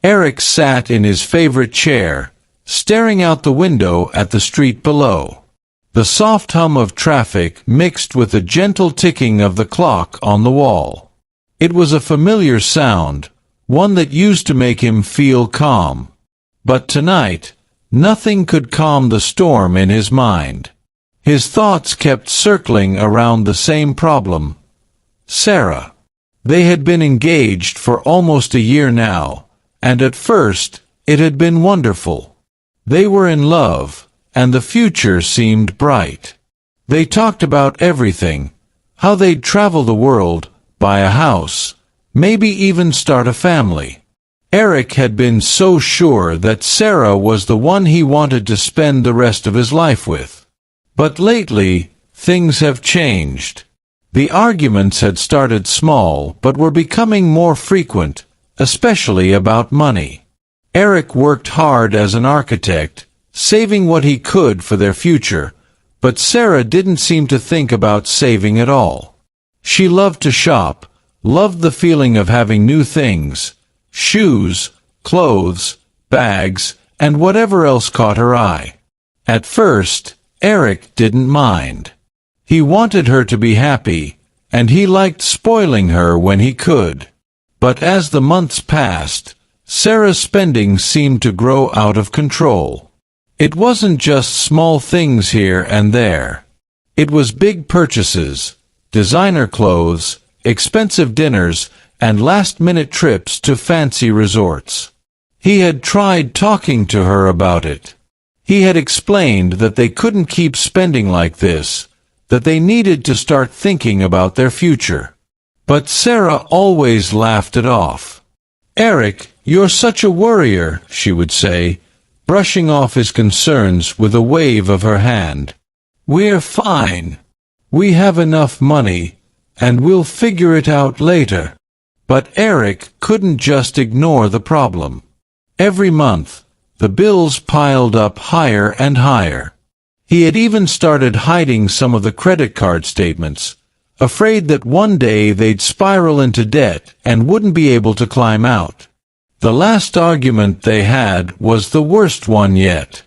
Eric sat in his favorite chair, staring out the window at the street below. The soft hum of traffic mixed with the gentle ticking of the clock on the wall. It was a familiar sound, one that used to make him feel calm. But tonight, nothing could calm the storm in his mind. His thoughts kept circling around the same problem. Sarah. They had been engaged for almost a year now, and at first, it had been wonderful. They were in love, and the future seemed bright. They talked about everything, how they'd travel the world, buy a house, maybe even start a family. Eric had been so sure that Sarah was the one he wanted to spend the rest of his life with. But lately, things have changed. The arguments had started small but were becoming more frequent, especially about money. Eric worked hard as an architect, saving what he could for their future, but Sarah didn't seem to think about saving at all. She loved to shop, loved the feeling of having new things, shoes, clothes, bags, and whatever else caught her eye. At first, Eric didn't mind. He wanted her to be happy, and he liked spoiling her when he could. But as the months passed, Sarah's spending seemed to grow out of control. It wasn't just small things here and there. It was big purchases, designer clothes, expensive dinners, and last-minute trips to fancy resorts. He had tried talking to her about it. He had explained that they couldn't keep spending like this, that they needed to start thinking about their future. But Sarah always laughed it off. "Eric, you're such a worrier," she would say, brushing off his concerns with a wave of her hand. "We're fine. We have enough money, and we'll figure it out later." But Eric couldn't just ignore the problem. Every month, the bills piled up higher and higher. He had even started hiding some of the credit card statements, afraid that one day they'd spiral into debt and wouldn't be able to climb out. The last argument they had was the worst one yet.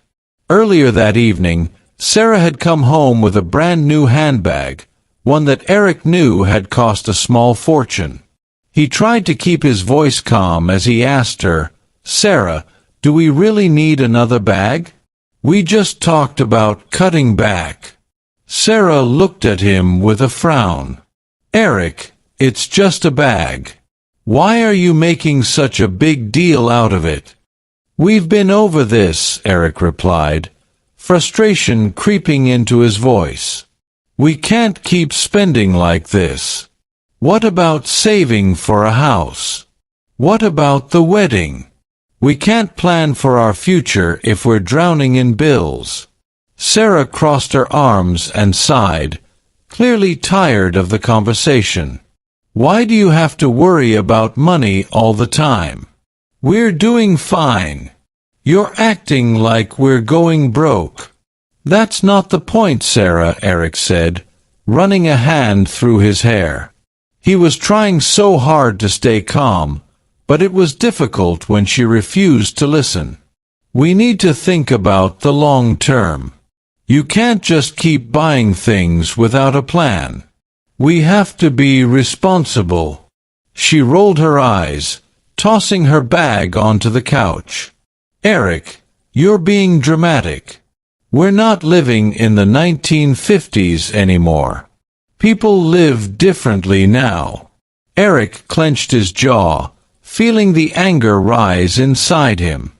Earlier that evening, Sarah had come home with a brand-new handbag, one that Eric knew had cost a small fortune. He tried to keep his voice calm as he asked her, "Sarah, do we really need another bag? We just talked about cutting back." Sarah looked at him with a frown. "Eric, it's just a bag. Why are you making such a big deal out of it?" "We've been over this," Eric replied, frustration creeping into his voice. "We can't keep spending like this. What about saving for a house? What about the wedding? We can't plan for our future if we're drowning in bills." Sarah crossed her arms and sighed, clearly tired of the conversation. "Why do you have to worry about money all the time? We're doing fine. You're acting like we're going broke." "That's not the point, Sarah," Eric said, running a hand through his hair. He was trying so hard to stay calm, but it was difficult when she refused to listen. "We need to think about the long term. You can't just keep buying things without a plan. We have to be responsible." She rolled her eyes, tossing her bag onto the couch. "Eric, you're being dramatic. We're not living in the 1950s anymore. People live differently now." Eric clenched his jaw, feeling the anger rise inside him.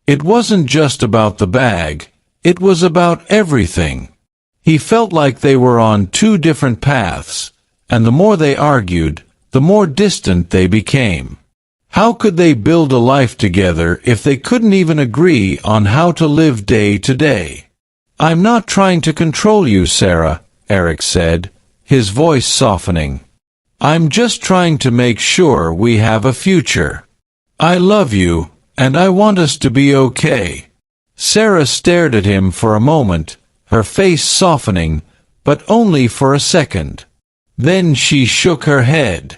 It wasn't just about the bag, it was about everything. He felt like they were on two different paths, and the more they argued, the more distant they became. How could they build a life together if they couldn't even agree on how to live day to day? "I'm not trying to control you, Sarah," Eric said, his voice softening. "I'm just trying to make sure we have a future. I love you, and I want us to be okay." Sarah stared at him for a moment, her face softening, but only for a second. Then she shook her head.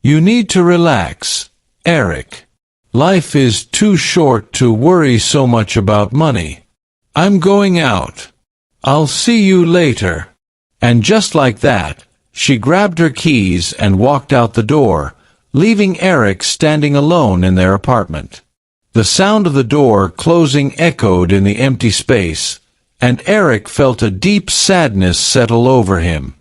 "You need to relax, Eric. Life is too short to worry so much about money. I'm going out. I'll see you later." And just like that, she grabbed her keys and walked out the door, leaving Eric standing alone in their apartment. The sound of the door closing echoed in the empty space, and Eric felt a deep sadness settle over him.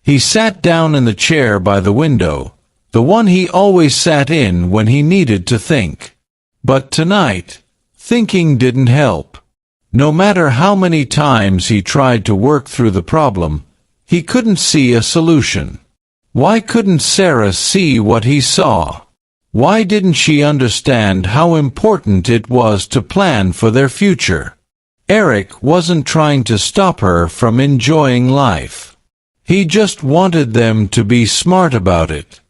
He sat down in the chair by the window, the one he always sat in when he needed to think. But tonight, thinking didn't help. No matter how many times he tried to work through the problem, he couldn't see a solution. Why couldn't Sarah see what he saw? Why didn't she understand how important it was to plan for their future? Eric wasn't trying to stop her from enjoying life. He just wanted them to be smart about it.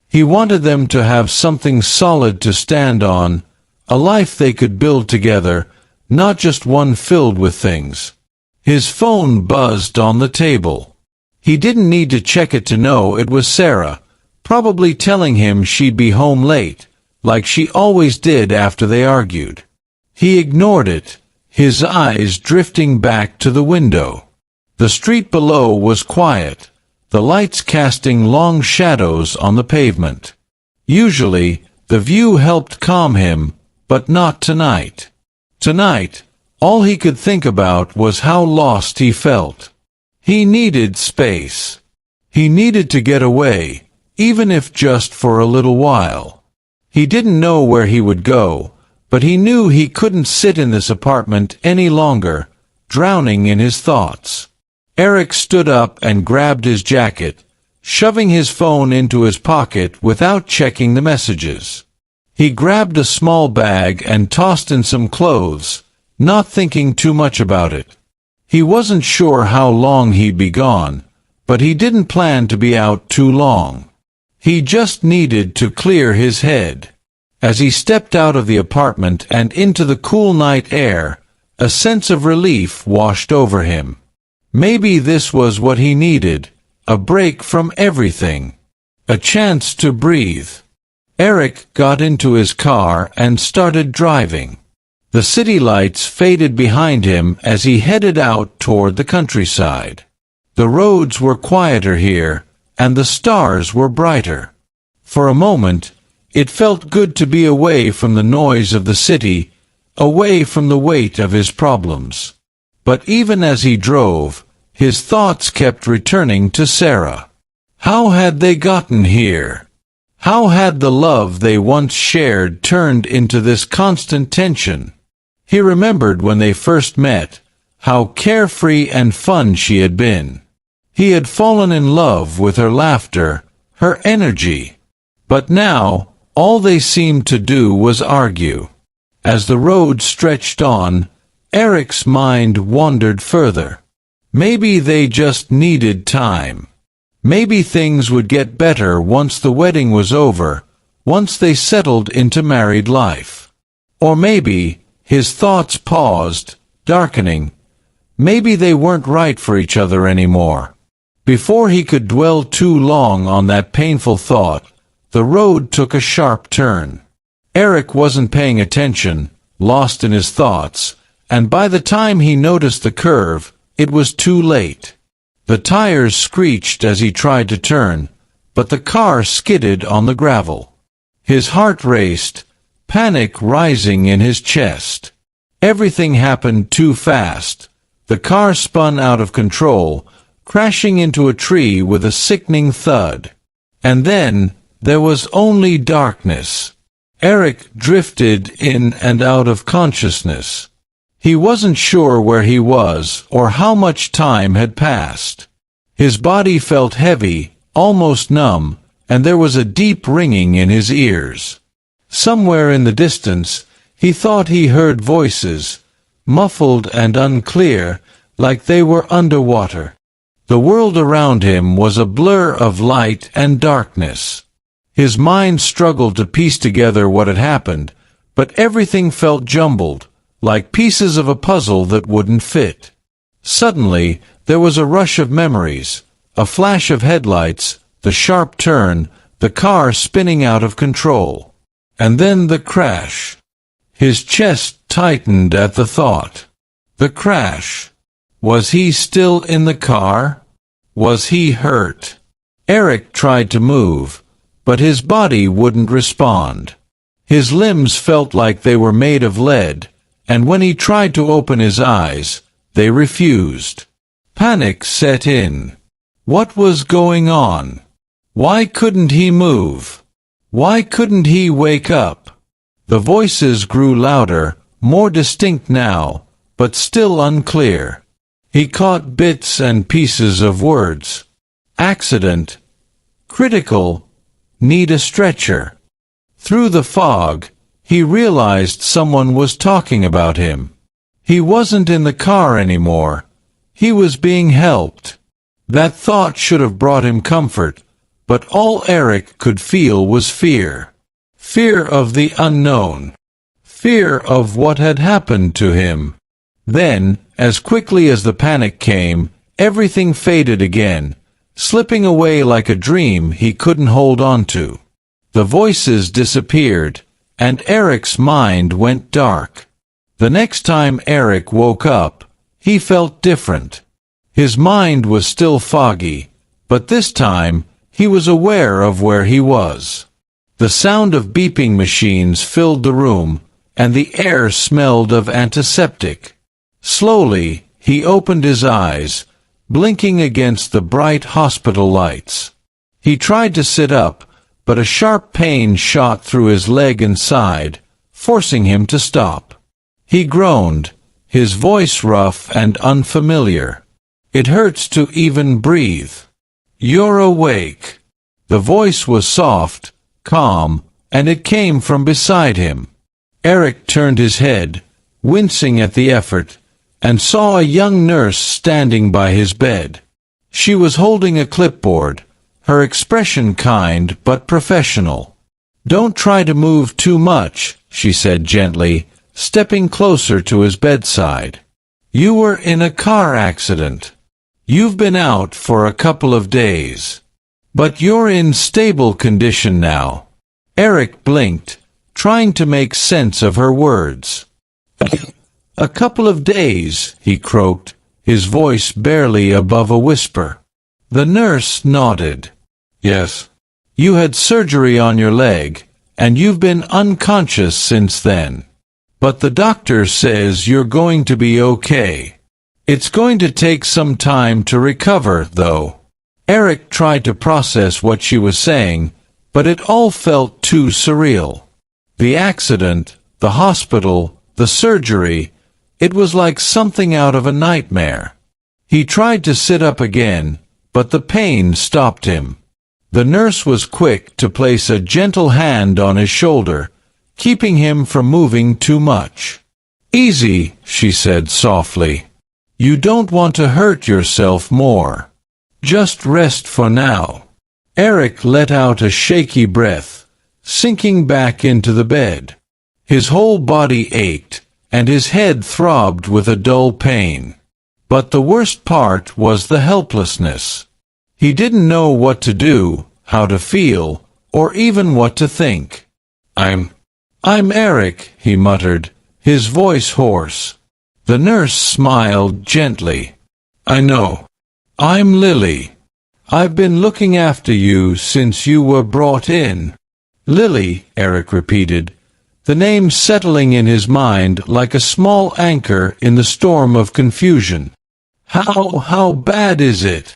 He wanted them to have something solid to stand on, a life they could build together, not just one filled with things. His phone buzzed on the table. He didn't need to check it to know it was Sarah, probably telling him she'd be home late, like she always did after they argued. He ignored it, his eyes drifting back to the window. The street below was quiet, the lights casting long shadows on the pavement. Usually, the view helped calm him, but not tonight. Tonight, all he could think about was how lost he felt. He needed space. He needed to get away, even if just for a little while. He didn't know where he would go, but he knew he couldn't sit in this apartment any longer, drowning in his thoughts. Eric stood up and grabbed his jacket, shoving his phone into his pocket without checking the messages. He grabbed a small bag and tossed in some clothes, not thinking too much about it. He wasn't sure how long he'd be gone, but he didn't plan to be out too long. He just needed to clear his head. As he stepped out of the apartment and into the cool night air, a sense of relief washed over him. Maybe this was what he needed, a break from everything. A chance to breathe. Eric got into his car and started driving. The city lights faded behind him as he headed out toward the countryside. The roads were quieter here, and the stars were brighter. For a moment, it felt good to be away from the noise of the city, away from the weight of his problems. But even as he drove, his thoughts kept returning to Sarah. How had they gotten here? How had the love they once shared turned into this constant tension? He remembered when they first met, how carefree and fun she had been. He had fallen in love with her laughter, her energy. But now, all they seemed to do was argue. As the road stretched on, Eric's mind wandered further. Maybe they just needed time. Maybe things would get better once the wedding was over, once they settled into married life. Or maybe, his thoughts paused, darkening. Maybe they weren't right for each other anymore. Before he could dwell too long on that painful thought, the road took a sharp turn. Eric wasn't paying attention, lost in his thoughts, and by the time he noticed the curve, it was too late. The tires screeched as he tried to turn, but the car skidded on the gravel. His heart raced, panic rising in his chest. Everything happened too fast. The car spun out of control, crashing into a tree with a sickening thud. And then, there was only darkness. Eric drifted in and out of consciousness. He wasn't sure where he was or how much time had passed. His body felt heavy, almost numb, and there was a deep ringing in his ears. Somewhere in the distance, he thought he heard voices, muffled and unclear, like they were underwater. The world around him was a blur of light and darkness. His mind struggled to piece together what had happened, but everything felt jumbled, like pieces of a puzzle that wouldn't fit. Suddenly, there was a rush of memories, a flash of headlights, the sharp turn, the car spinning out of control. And then the crash. His chest tightened at the thought. The crash. Was he still in the car? Was he hurt? Eric tried to move, but his body wouldn't respond. His limbs felt like they were made of lead, and when he tried to open his eyes, they refused. Panic set in. What was going on? Why couldn't he move? Why couldn't he wake up? The voices grew louder, more distinct now, but still unclear. He caught bits and pieces of words. Accident. Critical. Need a stretcher. Through the fog, he realized someone was talking about him. He wasn't in the car anymore. He was being helped. That thought should have brought him comfort, but all Eric could feel was fear. Fear of the unknown. Fear of what had happened to him. Then, as quickly as the panic came, everything faded again, slipping away like a dream he couldn't hold on to. The voices disappeared, and Eric's mind went dark. The next time Eric woke up, he felt different. His mind was still foggy, but this time he was aware of where he was. The sound of beeping machines filled the room, and the air smelled of antiseptic. Slowly, he opened his eyes, blinking against the bright hospital lights. He tried to sit up, but a sharp pain shot through his leg and side, forcing him to stop. He groaned, his voice rough and unfamiliar. It hurts to even breathe. You're awake. The voice was soft, calm, and it came from beside him. Eric turned his head, wincing at the effort, and saw a young nurse standing by his bed. She was holding a clipboard, her expression kind but professional. "Don't try to move too much," she said gently, stepping closer to his bedside. "You were in a car accident. You've been out for a couple of days. But you're in stable condition now." Eric blinked, trying to make sense of her words. "A couple of days," he croaked, his voice barely above a whisper. The nurse nodded. "Yes. You had surgery on your leg, and you've been unconscious since then. But the doctor says you're going to be okay. It's going to take some time to recover, though." Eric tried to process what she was saying, but it all felt too surreal. The accident, the hospital, the surgery, it was like something out of a nightmare. He tried to sit up again, but the pain stopped him. The nurse was quick to place a gentle hand on his shoulder, keeping him from moving too much. "Easy," she said softly. "You don't want to hurt yourself more. Just rest for now." Eric let out a shaky breath, sinking back into the bed. His whole body ached, and his head throbbed with a dull pain. But the worst part was the helplessness. He didn't know what to do, how to feel, or even what to think. I'm Eric," he muttered, his voice hoarse. The nurse smiled gently. "I know. I'm Lily. I've been looking after you since you were brought in." "Lily," Eric repeated, the name settling in his mind like a small anchor in the storm of confusion. How bad is it?"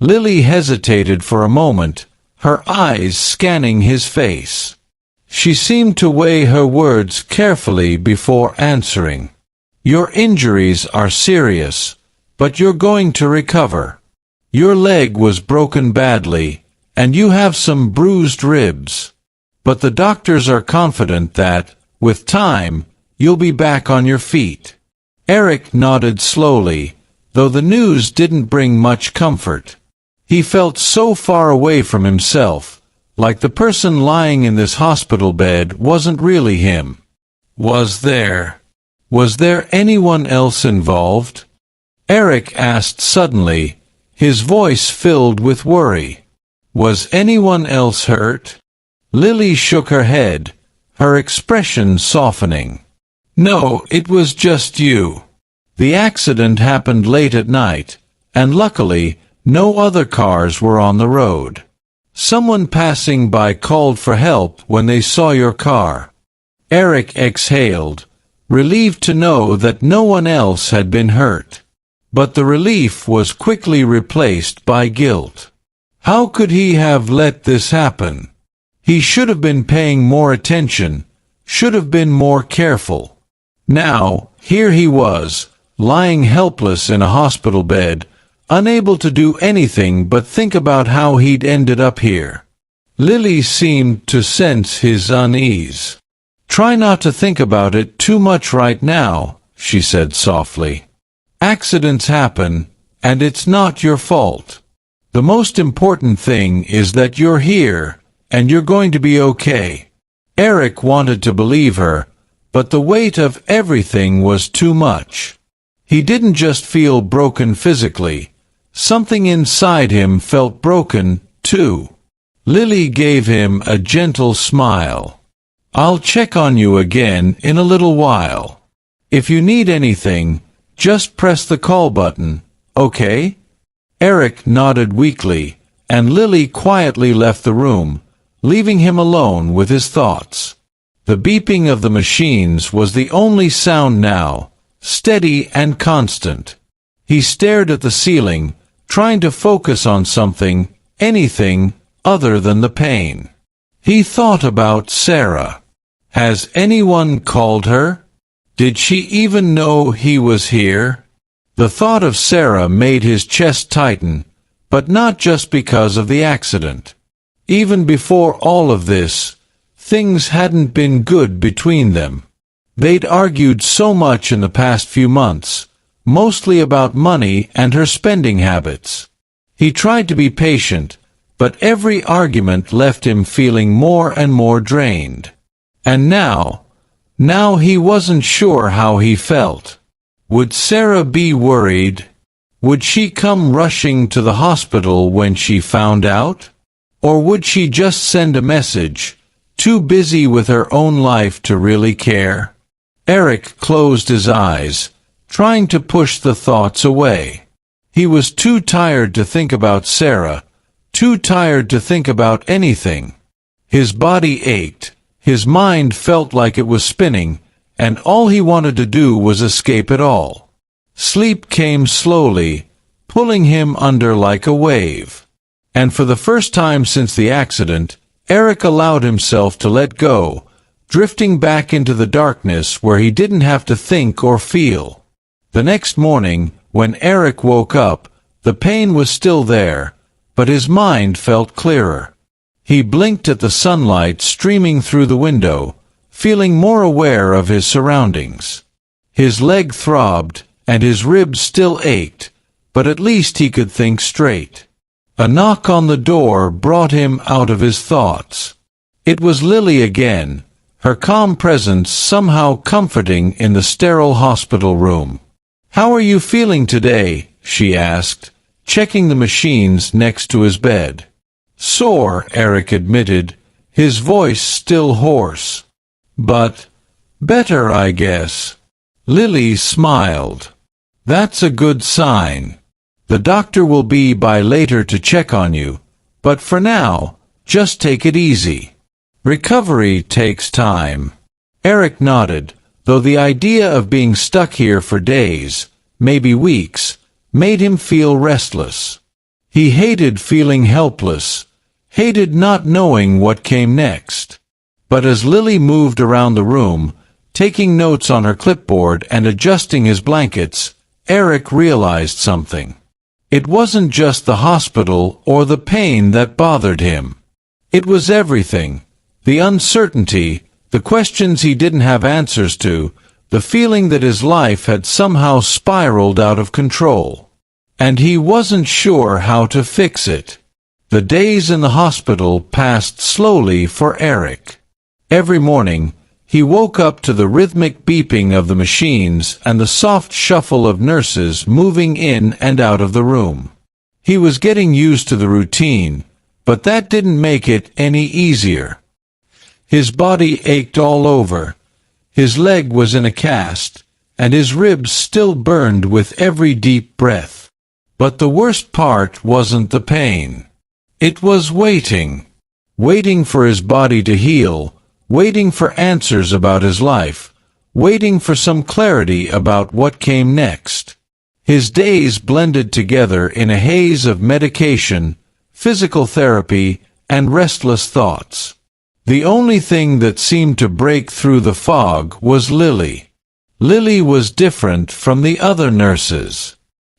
Lily hesitated for a moment, her eyes scanning his face. She seemed to weigh her words carefully before answering. "Your injuries are serious, but you're going to recover. Your leg was broken badly, and you have some bruised ribs. But the doctors are confident that, with time, you'll be back on your feet." Eric nodded slowly, though the news didn't bring much comfort. He felt so far away from himself, like the person lying in this hospital bed wasn't really him. Was there anyone else involved? Eric asked suddenly, his voice filled with worry. Was anyone else hurt? Lily shook her head, her expression softening. "No, it was just you. The accident happened late at night, and luckily, no other cars were on the road. Someone passing by called for help when they saw your car." Eric exhaled, relieved to know that no one else had been hurt. But the relief was quickly replaced by guilt. How could he have let this happen? He should have been paying more attention, should have been more careful. Now, here he was, lying helpless in a hospital bed, unable to do anything but think about how he'd ended up here. Lily seemed to sense his unease. "Try not to think about it too much right now," she said softly. "Accidents happen, and it's not your fault. The most important thing is that you're here, and you're going to be okay." Eric wanted to believe her, but the weight of everything was too much. He didn't just feel broken physically. Something inside him felt broken, too. Lily gave him a gentle smile. "I'll check on you again in a little while. If you need anything, just press the call button, okay?" Eric nodded weakly, and Lily quietly left the room, leaving him alone with his thoughts. The beeping of the machines was the only sound now, steady and constant. He stared at the ceiling, trying to focus on something, anything, other than the pain. He thought about Sarah. Has anyone called her? Did she even know he was here? The thought of Sarah made his chest tighten, but not just because of the accident. Even before all of this, things hadn't been good between them. They'd argued so much in the past few months, mostly about money and her spending habits. He tried to be patient, but every argument left him feeling more and more drained. And now he wasn't sure how he felt. Would Sarah be worried? Would she come rushing to the hospital when she found out? Or would she just send a message, too busy with her own life to really care? Eric closed his eyes, trying to push the thoughts away. He was too tired to think about Sarah, too tired to think about anything. His body ached, his mind felt like it was spinning, and all he wanted to do was escape it all. Sleep came slowly, pulling him under like a wave. And for the first time since the accident, Eric allowed himself to let go, drifting back into the darkness where he didn't have to think or feel. The next morning, when Eric woke up, the pain was still there, but his mind felt clearer. He blinked at the sunlight streaming through the window, feeling more aware of his surroundings. His leg throbbed, and his ribs still ached, but at least he could think straight. A knock on the door brought him out of his thoughts. It was Lily again, her calm presence somehow comforting in the sterile hospital room. "How are you feeling today?" she asked, checking the machines next to his bed. "Sore," Eric admitted, his voice still hoarse. "But better, I guess." Lily smiled. "That's a good sign. The doctor will be by later to check on you, but for now, just take it easy. Recovery takes time." Eric nodded, though the idea of being stuck here for days, maybe weeks, made him feel restless. He hated feeling helpless, hated not knowing what came next. But as Lily moved around the room, taking notes on her clipboard and adjusting his blankets, Eric realized something. It wasn't just the hospital or the pain that bothered him. It was everything. The uncertainty, the questions he didn't have answers to, the feeling that his life had somehow spiraled out of control. And he wasn't sure how to fix it. The days in the hospital passed slowly for Eric. Every morning, he woke up to the rhythmic beeping of the machines and the soft shuffle of nurses moving in and out of the room. He was getting used to the routine, but that didn't make it any easier. His body ached all over. His leg was in a cast, and his ribs still burned with every deep breath. But the worst part wasn't the pain. It was waiting. Waiting for his body to heal, waiting for answers about his life, waiting for some clarity about what came next. His days blended together in a haze of medication, physical therapy, and restless thoughts. The only thing that seemed to break through the fog was Lily. Lily was different from the other nurses.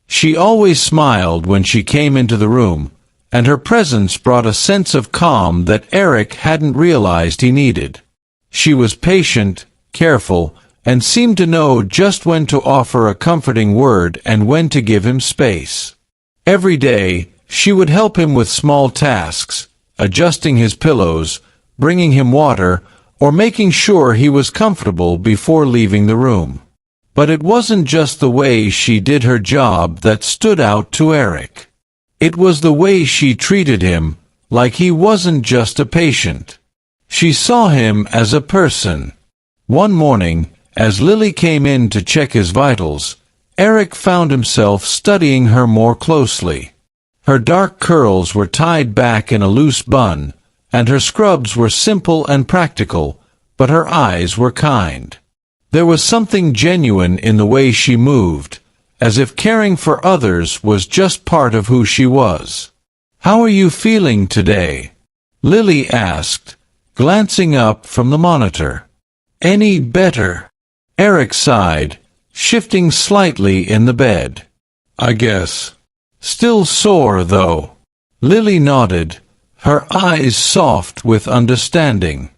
She always smiled when she came into the room, and her presence brought a sense of calm that Eric hadn't realized he needed. She was patient, careful, and seemed to know just when to offer a comforting word and when to give him space. Every day, she would help him with small tasks, adjusting his pillows, bringing him water, or making sure he was comfortable before leaving the room. But it wasn't just the way she did her job that stood out to Eric. It was the way she treated him, like he wasn't just a patient. She saw him as a person. One morning, as Lily came in to check his vitals, Eric found himself studying her more closely. Her dark curls were tied back in a loose bun, and her scrubs were simple and practical, but her eyes were kind. There was something genuine in the way she moved, as if caring for others was just part of who she was. "How are you feeling today?" Lily asked, glancing up from the monitor. "Any better?" Eric sighed, shifting slightly in the bed. "I guess. Still sore, though." Lily nodded, her eyes soft with understanding.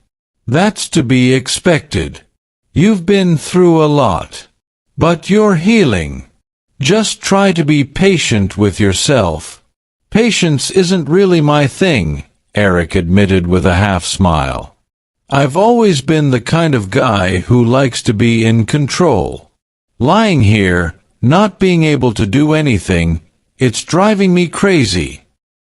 "That's to be expected. You've been through a lot. But you're healing. Just try to be patient with yourself." "Patience isn't really my thing," Eric admitted with a half-smile. "I've always been the kind of guy who likes to be in control. Lying here, not being able to do anything, it's driving me crazy."